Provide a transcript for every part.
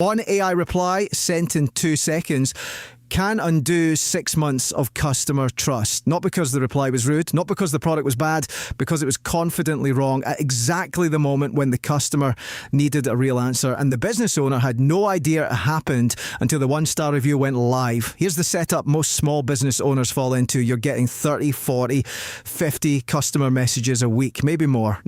One AI reply sent in 2 seconds can undo 6 months of customer trust. Not because the reply was rude, not because the product was bad, because it was confidently wrong at exactly the moment when the customer needed a real answer. And the business owner had no idea it happened until the 1-star review went live. Here's the setup most small business owners fall into. You're getting 30, 40, 50 customer messages a week, maybe more.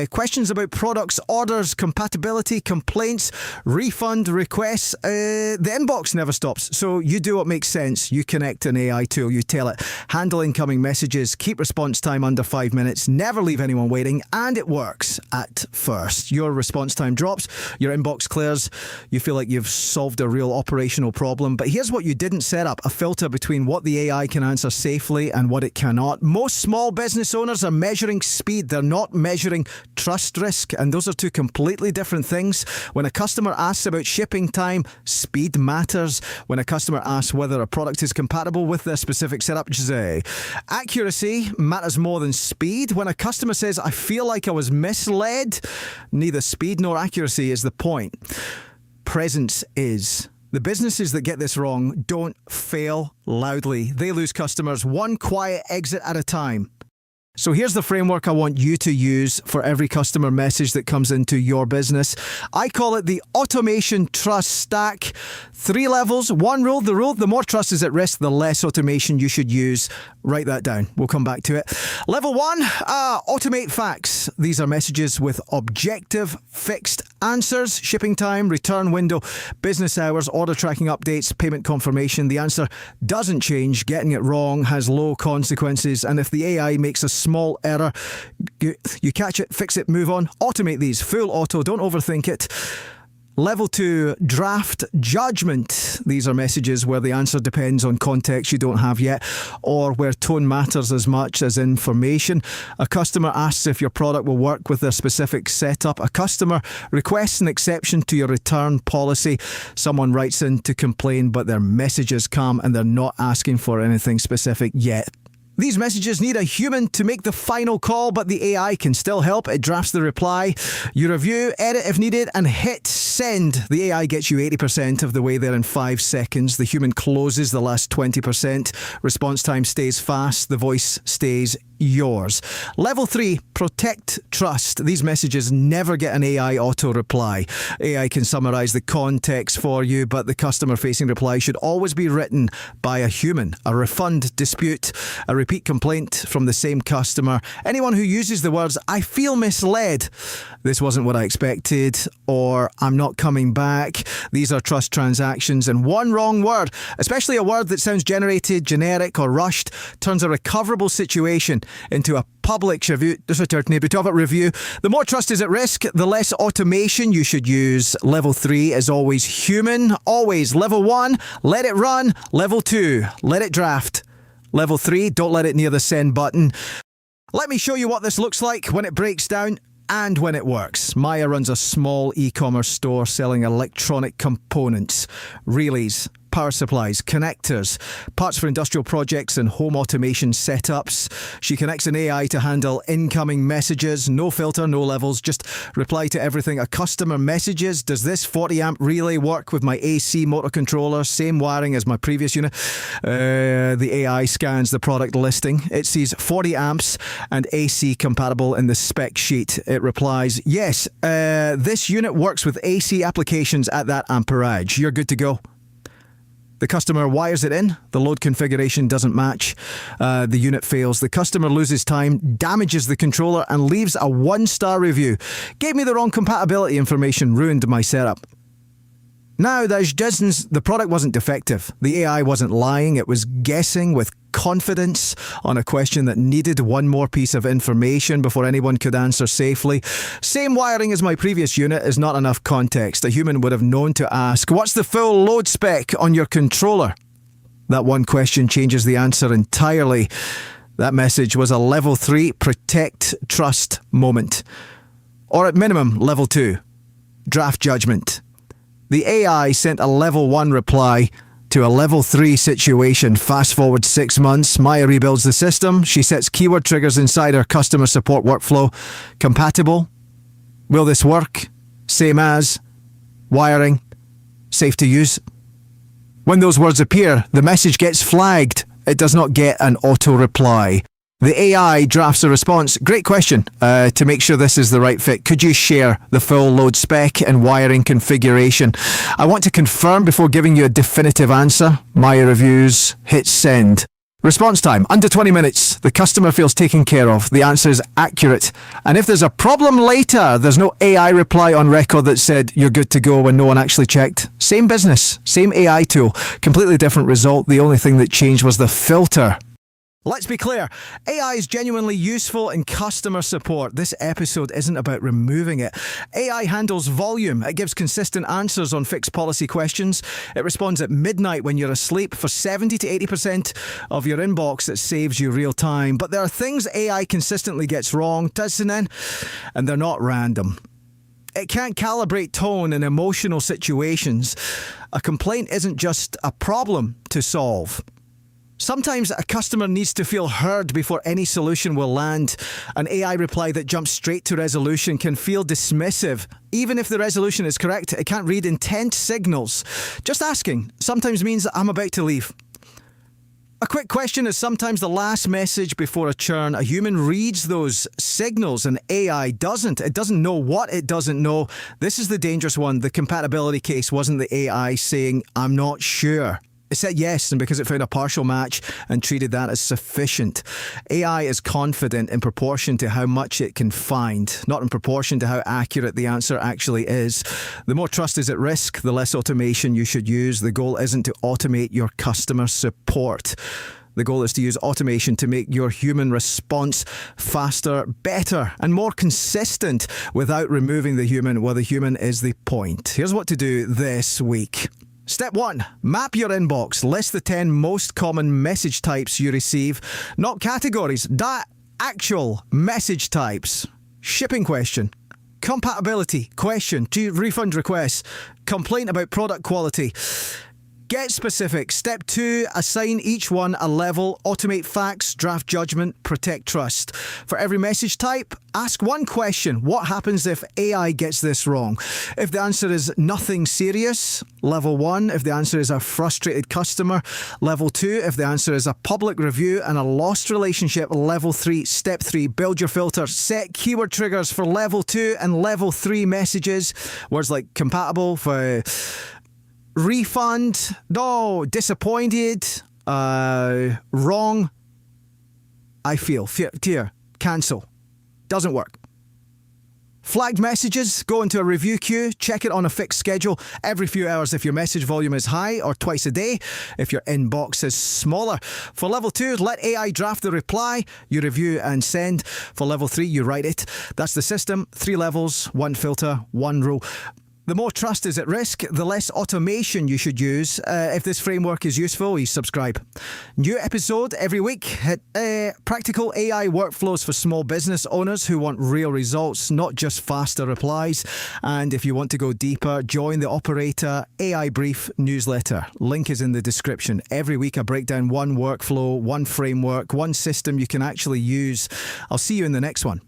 Questions about products, orders, compatibility, complaints, refund requests. The inbox never stops. So you do what makes sense. You connect an AI tool, you tell it, handle incoming messages, keep response time under 5 minutes, never leave anyone waiting, and it works at first. Your response time drops, your inbox clears, you feel like you've solved a real operational problem. But here's what you didn't set up: a filter between what the AI can answer safely and what it cannot. Most small business owners are measuring speed, they're not measuring trust risk, and those are two completely different things. When a customer asks about shipping time, speed matters. When a customer asks whether a product is compatible with their specific setup, which is accuracy matters more than speed. When a customer says, I feel like I was misled, neither speed nor accuracy is the point. Presence is. The businesses that get this wrong don't fail loudly. They lose customers one quiet exit at a time. So here's the framework I want you to use for every customer message that comes into your business. I call it the automation trust stack. 3 levels, 1 rule. The more trust is at risk, the less automation you should use. Write that down. We'll come back to it. Level 1, automate facts. These are messages with objective, fixed answers: shipping time, return window, business hours, order tracking updates, payment confirmation. The answer doesn't change. Getting it wrong has low consequences. And if the AI makes a small error, you catch it, fix it, move on. Automate these. Full auto. Don't overthink it. Level 2, draft judgment. These are messages where the answer depends on context you don't have yet, or where tone matters as much as information. A customer asks if your product will work with their specific setup. A customer requests an exception to your return policy. Someone writes in to complain, but their message is calm and they're not asking for anything specific yet. These messages need a human to make the final call, but the AI can still help. It drafts the reply. You review, edit if needed, and hit send. The AI gets you 80% of the way there in 5 seconds. The human closes the last 20%. Response time stays fast. The voice stays yours. Level 3, protect trust. These messages never get an AI auto reply. AI can summarize the context for you, but the customer-facing reply should always be written by a human. A refund dispute, a repeat complaint from the same customer. Anyone who uses the words, I feel misled, this wasn't what I expected, or I'm not coming back. These are trust transactions, and one wrong word, especially a word that sounds generated, generic, or rushed, turns a recoverable situation into a public review. The more trust is at risk, the less automation you should use. Level 3 is always human. Always. Level 1, let it run. Level 2, let it draft. Level 3, don't let it near the send button. Let me show you what this looks like when it breaks down and when it works. Maya runs a small e-commerce store selling electronic components, relays, power supplies, connectors, parts for industrial projects and home automation setups. She connects an AI to handle incoming messages, no filter, no levels, just reply to everything. A customer messages, does this 40 amp relay work with my AC motor controller? Same wiring as my previous unit. The AI scans the product listing. It sees 40 amps and AC compatible in the spec sheet. It replies, yes, this unit works with AC applications at that amperage. You're good to go. The customer wires it in. The load configuration doesn't match. The unit fails. The customer loses time, damages the controller, and leaves a 1-star review. Gave me the wrong compatibility information, ruined my setup. Now, the product wasn't defective. The AI wasn't lying. It was guessing with confidence on a question that needed one more piece of information before anyone could answer safely. Same wiring as my previous unit is not enough context. A human would have known to ask, what's the full load spec on your controller? That one question changes the answer entirely. That message was a level 3 protect trust moment. Or at minimum, level 2, draft judgment. The AI sent a level 1 reply to a level 3 situation. Fast forward 6 months, Maya rebuilds the system. She sets keyword triggers inside her customer support workflow. Compatible? Will this work? Same as? Wiring? Safe to use? When those words appear, the message gets flagged. It does not get an auto-reply. The AI drafts a response. Great question. To make sure this is the right fit, could you share the full load spec and wiring configuration? I want to confirm before giving you a definitive answer. My reviews, hit send. Response time, under 20 minutes. The customer feels taken care of. The answer is accurate. And if there's a problem later, there's no AI reply on record that said you're good to go when no one actually checked. Same business, same AI tool, completely different result. The only thing that changed was the filter. Let's be clear, AI is genuinely useful in customer support. This episode isn't about removing it. AI handles volume. It gives consistent answers on fixed policy questions. It responds at midnight when you're asleep. For 70 to 80% of your inbox, it saves you real time. But there are things AI consistently gets wrong, and they're not random. It can't calibrate tone in emotional situations. A complaint isn't just a problem to solve. Sometimes a customer needs to feel heard before any solution will land. An AI reply that jumps straight to resolution can feel dismissive. Even if the resolution is correct, it can't read intent signals. Just asking sometimes means I'm about to leave. A quick question is sometimes the last message before a churn. A human reads those signals and AI doesn't. It doesn't know what it doesn't know. This is the dangerous one. The compatibility case wasn't the AI saying, I'm not sure. It said yes, and because it found a partial match and treated that as sufficient. AI is confident in proportion to how much it can find, not in proportion to how accurate the answer actually is. The more trust is at risk, the less automation you should use. The goal isn't to automate your customer support. The goal is to use automation to make your human response faster, better, and more consistent without removing the human. Well, the human is the point. Here's what to do this week. Step 1. Map your inbox. List the 10 most common message types you receive. Not categories. Actual message types. Shipping question. Compatibility question. Refund requests. Complaint about product quality. Get specific. Step 2, assign each one a level. Automate facts, draft judgment, protect trust. For every message type, ask one question. What happens if AI gets this wrong? If the answer is nothing serious, level 1. If the answer is a frustrated customer, level 2. If the answer is a public review and a lost relationship, level 3. Step 3, build your filter. Set keyword triggers for level 2 and level 3 messages. Words like compatible for refund, no, disappointed, wrong, I feel, fear, cancel. Doesn't work. Flagged messages, go into a review queue, check it on a fixed schedule every few hours if your message volume is high, or twice a day if your inbox is smaller. For level 2, let AI draft the reply, you review and send. For level 3, you write it. That's the system, 3 levels, 1 filter, 1 rule. The more trust is at risk, the less automation you should use. If this framework is useful, you subscribe. New episode every week. Practical AI workflows for small business owners who want real results, not just faster replies. And if you want to go deeper, join the Operator AI Brief newsletter. Link is in the description. Every week I break down one workflow, one framework, one system you can actually use. I'll see you in the next one.